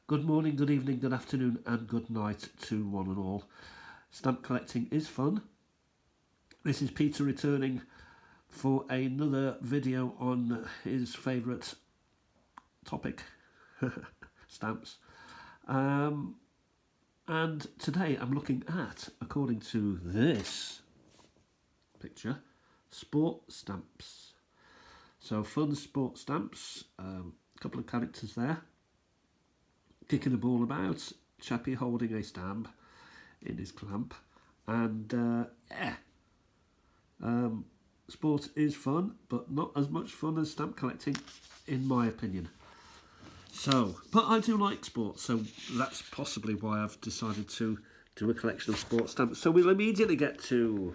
Good morning, good evening, good afternoon, and good night to one and all. Stamp collecting is fun. This is Peter returning for another video on his favourite topic, stamps. And today I'm looking at, according to this picture, sport stamps. So fun sport stamps, a couple of characters there, kicking the ball about, chappie holding a stamp in his clamp, and sport is fun, but not as much fun as stamp collecting, in my opinion. So, but I do like sport, so that's possibly why I've decided to do a collection of sport stamps. So we'll immediately get to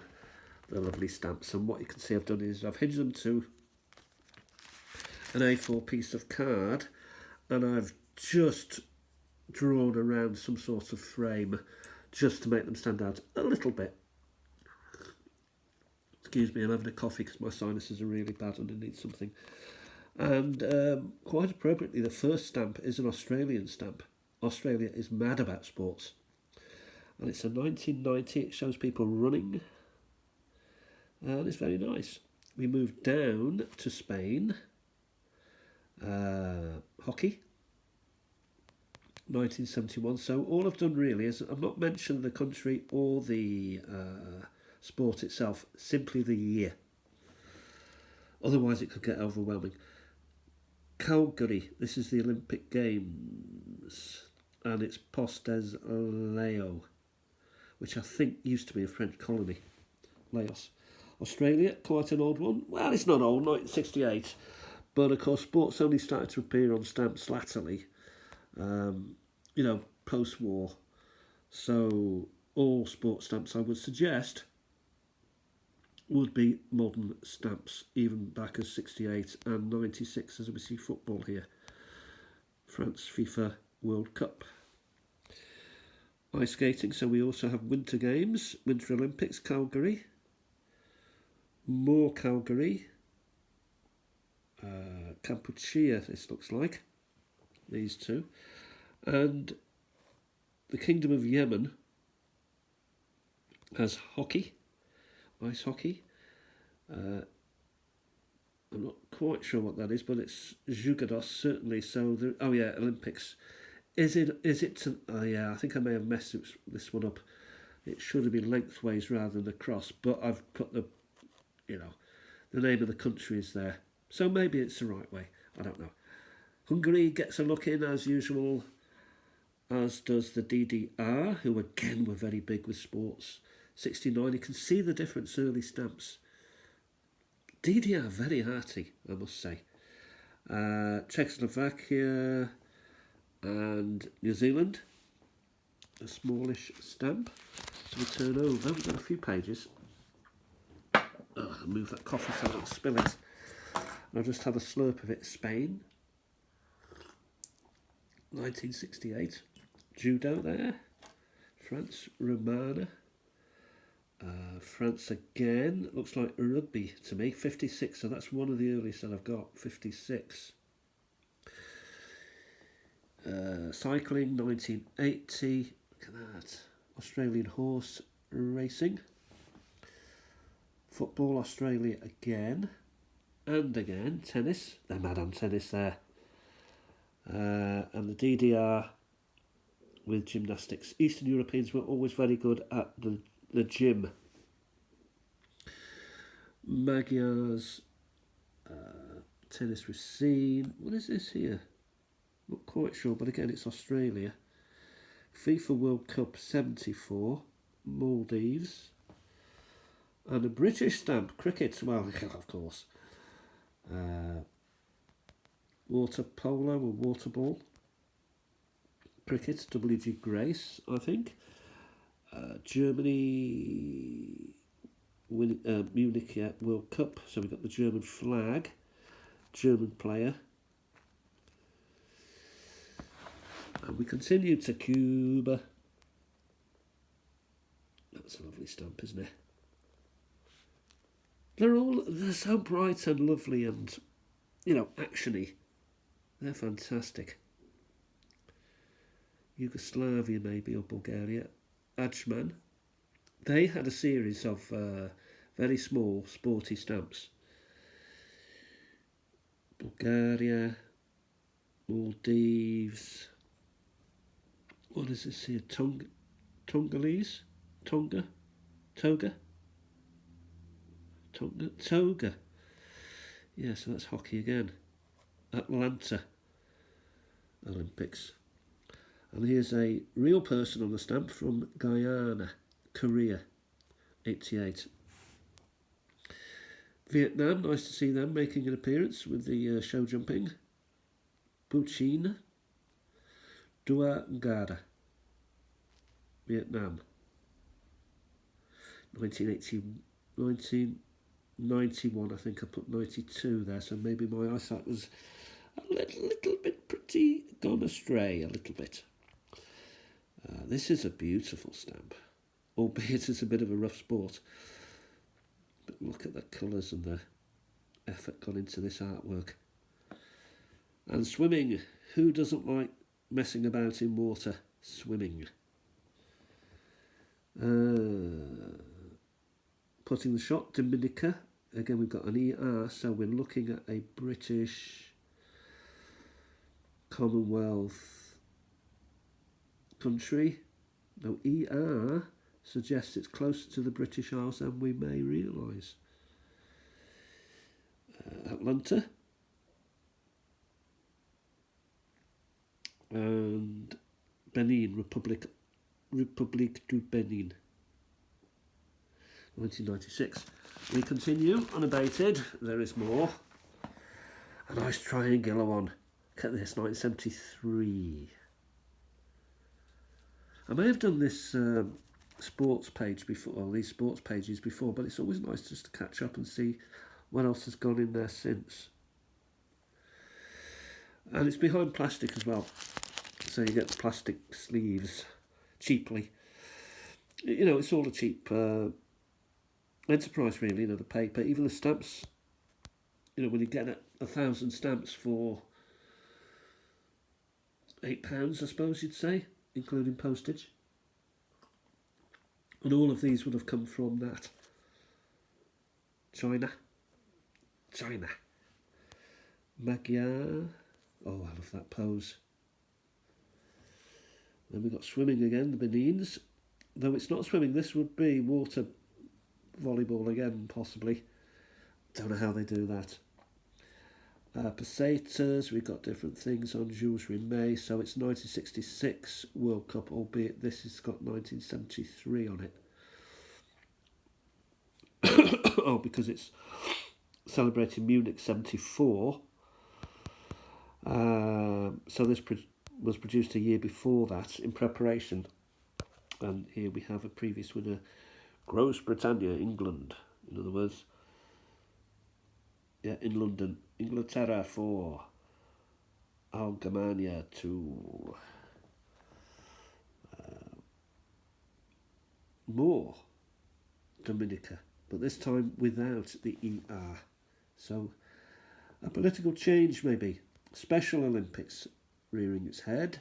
the lovely stamps, and what you can see I've done is I've hinged them to an A4 piece of card, and I've just drawn around some sort of frame just to make them stand out a little bit. Excuse me, I'm having a coffee because my sinuses are really bad and I need something. And quite appropriately, the first stamp is an Australian stamp. Australia is mad about sports. And it's a 1990, it shows people running. And it's very nice. We move down to Spain. Hockey. 1971. So all I've done really is I've not mentioned the country or the sport itself, simply the year. Otherwise it could get overwhelming. Calgary, this is the Olympic Games, and it's Postes Leo, which I think used to be a French colony, Laos. Australia, quite an old one. Well, it's not old, 1968, but of course sports only started to appear on stamps latterly, post-war. So all sports stamps I would suggest would be modern stamps, even back as 68 and 96 as we see football here. France FIFA World Cup. Ice skating, so we also have Winter Games, Winter Olympics, Calgary. More Calgary. Kampuchea, this looks like. These two. And the Kingdom of Yemen has hockey. Ice hockey. I'm not quite sure what that is, but it's Jugados certainly. So Olympics. Is it? Yeah, I think I may have messed this one up. It should have been lengthways rather than across, but I've put the name of the country is there, so maybe it's the right way. I don't know. Hungary gets a look in as usual, as does the DDR, who again were very big with sports. 69, you can see the difference, early stamps. DDR, very hearty, I must say. Czechoslovakia and New Zealand, a smallish stamp. So we turn over, we've got a few pages. I'll move that coffee so I don't spill it. I'll just have a slurp of it. Spain, 1968. Judo there. France, Romana. France again, looks like rugby to me, 56, so that's one of the earliest that I've got, 56. Cycling, 1980, look at that. Australian horse racing. Football, Australia again, and again, tennis, they're mad on tennis there. And the DDR with gymnastics. Eastern Europeans were always very good at the gym. Magyars, tennis we've seen. What is this here? Not quite sure, but again it's Australia. FIFA World Cup 74, Maldives. And a British stamp, cricket, well, of course. Water polo or water ball. Cricket, W.G. Grace, I think. Germany, Munich World Cup, so we've got the German flag, German player. And we continue to Cuba. That's a lovely stamp, isn't it? They're so bright and lovely and, actiony. They're fantastic. Yugoslavia maybe, or Bulgaria, Ajman. They had a series of very small sporty stamps. Bulgaria, Maldives. What is this here? Tongolese? Tonga? Toga? Toga. Yeah, so that's hockey again. Atlanta Olympics. And here's a real person on the stamp from Guyana, Korea, 88. Vietnam, nice to see them making an appearance with the show jumping. Buchin, Dua Ngada, Vietnam. 1991, I think I put 92 there, so maybe my eyesight was a little bit pretty gone astray a little bit. This is a beautiful stamp, albeit it's a bit of a rough sport. But look at the colours and the effort gone into this artwork. And swimming. Who doesn't like messing about in water? Swimming. Putting the shot, Dominica. Again, we've got an ER, so we're looking at a British Commonwealth country. Now, ER suggests it's closer to the British Isles than we may realise. Atlanta. And Benin, Republic du Benin. 1996. We continue unabated. There is more. A nice triangular one. Look at this, 1973. I may have done this sports page before, or these sports pages before, but it's always nice just to catch up and see what else has gone in there since. And it's behind plastic as well, so you get the plastic sleeves cheaply. You know, it's all a cheap enterprise really, you know, the paper, even the stamps. You know, when you get 1,000 stamps for £8, I suppose you'd say, including postage. And all of these would have come from that. China. Magyar. Oh, I love that pose. Then we've got swimming again, the Benins. Though it's not swimming, this would be water volleyball again, possibly. Don't know how they do that. Pesetas, we've got different things on Jules Rimet, so it's 1966 World Cup, albeit this has got 1973 on it. Oh, because it's celebrating Munich 74. So this was produced a year before that in preparation. And here we have a previous winner, Gross Britannia, England. In other words, yeah, in London. Inglaterra 4, Algermania 2. More Dominica, but this time without the ER. So a political change maybe. Special Olympics rearing its head.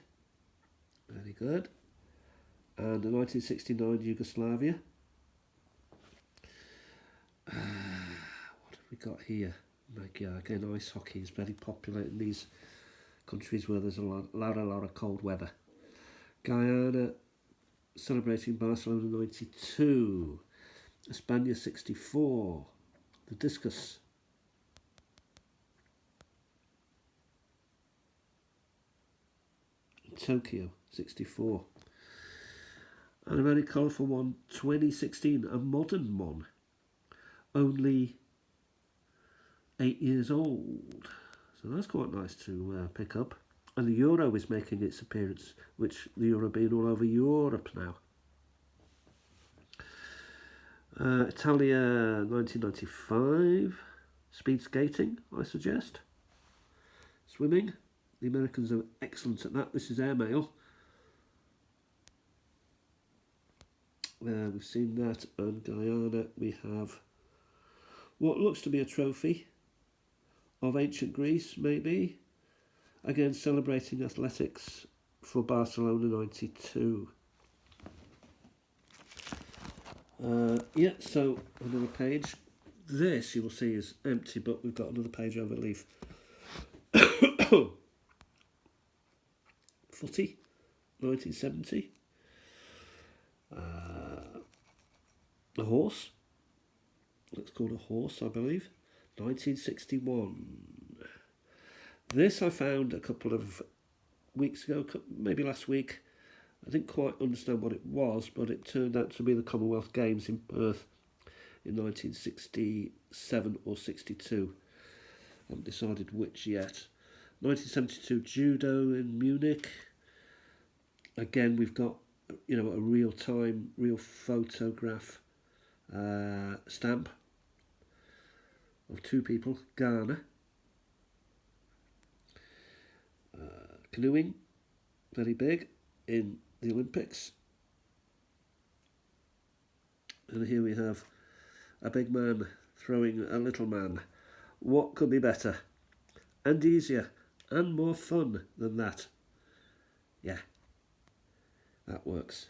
Very good. And the 1969 Yugoslavia. What have we got here? Magyar. Again, ice hockey is very popular in these countries where there's a lot of cold weather. Guyana celebrating Barcelona 92. España 64. The discus. Tokyo 64. And a very colourful one, 2016, a modern one. Only 8 years old. So that's quite nice to pick up. And the Euro is making its appearance, which the Euro being all over Europe now. Italia 1995. Speed skating, I suggest. Swimming. The Americans are excellent at that. This is airmail. We've seen that. And Guyana, we have what looks to be a trophy of ancient Greece, maybe. Again, celebrating athletics for Barcelona 92. Yeah, so another page. This, you will see, is empty, but we've got another page overleaf. Footy, 1970. A horse. That's called a horse, I believe. 1961. This I found a couple of weeks ago, maybe last week. I didn't quite understand what it was, but it turned out to be the Commonwealth Games in Perth in 1967 or 62. I haven't decided which yet. 1972 judo in Munich. Again, we've got, you know, a real-time, real photograph stamp of two people. Ghana. Canoeing, very big in the Olympics. And here we have a big man throwing a little man. What could be better and easier and more fun than that? Yeah, that works.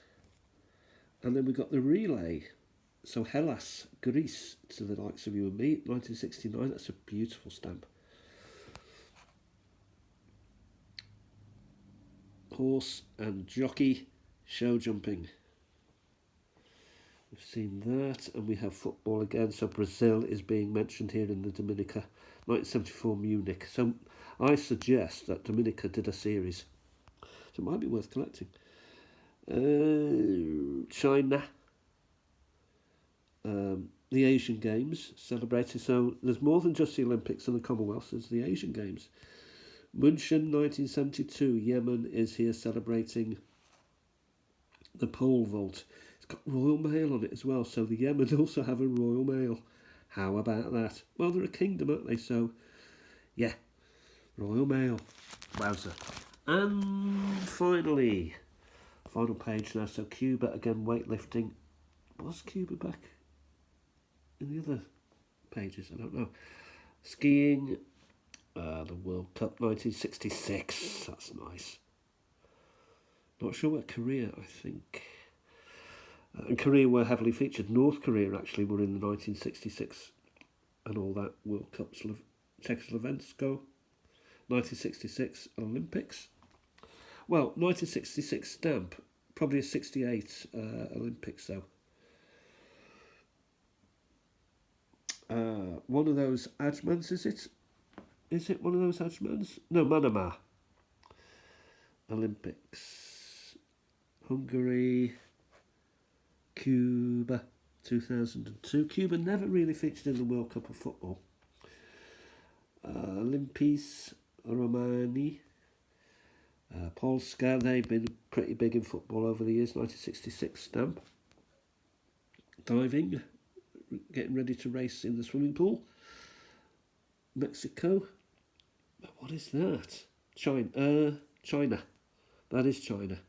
And then we got the relay. So Hellas, Greece, to the likes of you and me, 1969. That's a beautiful stamp. Horse and jockey show jumping. We've seen that, and we have football again. So Brazil is being mentioned here in the Dominica, 1974 Munich. So I suggest that Dominica did a series, so it might be worth collecting. China, the Asian Games celebrated. So there's more than just the Olympics and the Commonwealth. There's the Asian Games. München, 1972. Yemen is here celebrating the pole vault. It's got Royal Mail on it as well, so the Yemen also have a Royal Mail. How about that? Well, they're a kingdom, aren't they? So, yeah, Royal Mail. Wowzer. And finally, final page now. So Cuba, again, weightlifting. Was Cuba back in the other pages? I don't know. Skiing, the World Cup 1966. That's nice. Not sure where Korea, I think. And Korea were heavily featured. North Korea actually were in the 1966 and all that World Cup Czechoslovakia. 1966 Olympics. Well, 1966 stamp. Probably a 68 Olympics though. One of those Ajmans, is it? Is it one of those Ajmans? No, Manama. Olympics. Hungary. Cuba. 2002. Cuba never really featured in the World Cup of Football. Olympijs Romani. Polska, they've been pretty big in football over the years. 1966 stamp. Diving. Getting ready to race in the swimming pool. Mexico. What is that? China. That is China.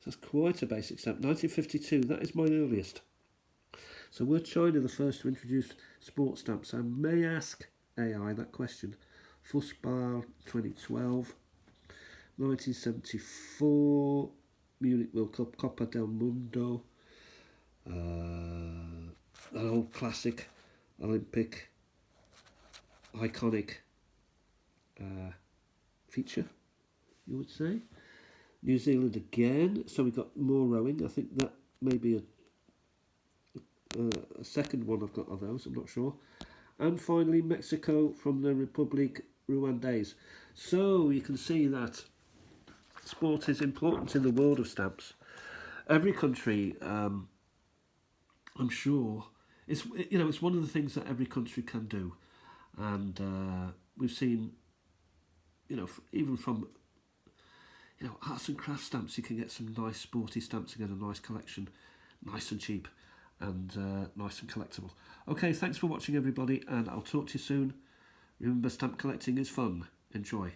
So that's quite a basic stamp. 1952, that is my earliest. So were China the first to introduce sports stamps? I may ask AI that question. Fußball 2012. 1974, Munich World Cup, Copa del Mundo. An old classic, Olympic, iconic feature, you would say. New Zealand again, so we've got more rowing. I think that may be a second one I've got of those, I'm not sure. And finally, Mexico from the Republic Rwandaise. So you can see that sport is important in the world of stamps. Every country, I'm sure, it's one of the things that every country can do, and we've seen, even from arts and crafts stamps, you can get some nice sporty stamps and get a nice collection, nice and cheap, and nice and collectible. Okay, thanks for watching everybody, and I'll talk to you soon. Remember, stamp collecting is fun. Enjoy.